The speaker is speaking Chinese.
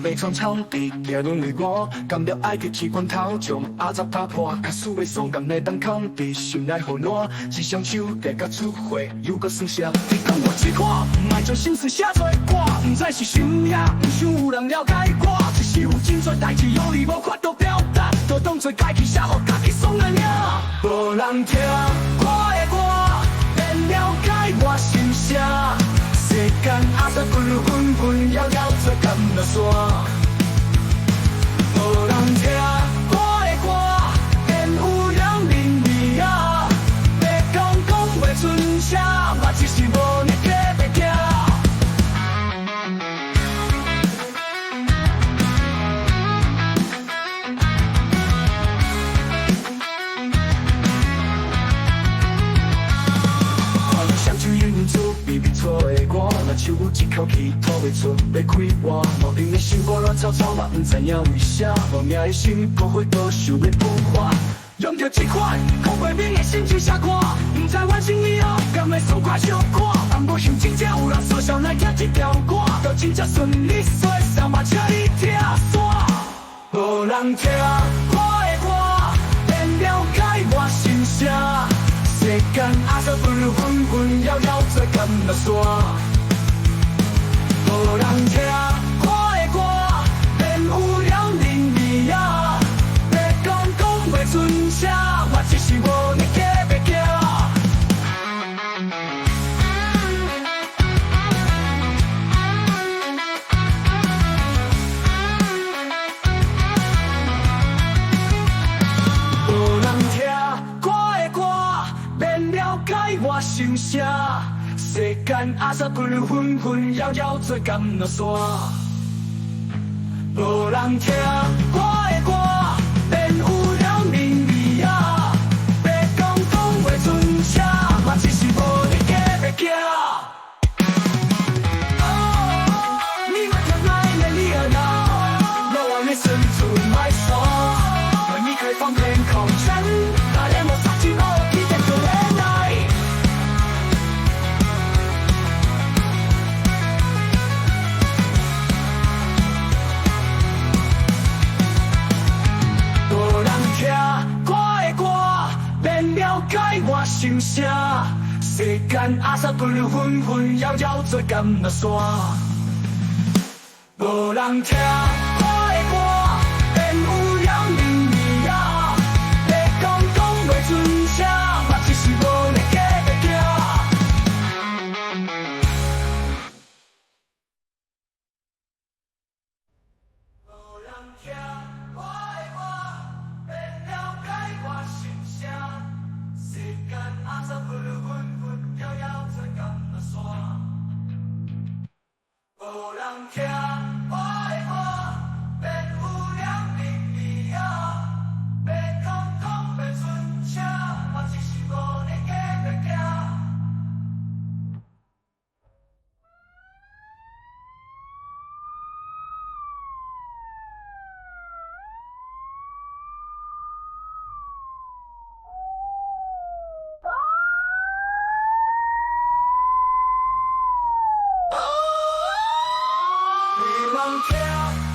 要创草地，行轮为我，甘了爱伫起关头将阿杂打破，卡输的爽甘来当空地，心内好暖，一双手提甲出货，又搁算啥？你讲我一看，莫将心事写做歌，不知是想呀，不想有人了解我，只是有真多代志用你无法度表达，都当作家己写，互家己爽了呀。无人听我的歌，免了解我心声。世间阿杂纷纷扰扰做甘落山，无人听我的歌，免有人认味啊。要讲袂出声，我只是无力假要惊。微微错的我，若手有一口气吐袂出，要开我。无定的心波乱糟糟，嘛不知影为啥。无名的心，搁会多想要分化。用着这款讲袂明的心情写歌，不知完成以后，敢会爽快小可。但无想真正有人说想来听这条歌，就真正顺利说上嘛，请你听煞。无人听我的歌，免了解我心声。世间阿杂纷纷扰扰做甘落山，无人听我的歌，免有人认味啊。要讲袂出声，我只是无力假要惊。无人听我的歌，免了解我心声。世间阿杂纷纷扰扰做甘落山，无人听我的歌，免有人认味啊。要讲袂出声，我只是无力假要惊。你们看来的你和我，No one listen to my song， 而你可以放天空城，那连我杀进我一点都没来。无人听我的歌，免了解我心声。世间阿杂纷纷扰扰做甘落山，无人听我的歌，免有人认味啊。要讲袂出声，我只是无力假要惊。无人听我的歌，免了解我心声。世间阿杂纷纷扰扰做甘落山，无人听我的歌，免有人认味啊。要讲袂出声，我只是无力假要惊。你望听。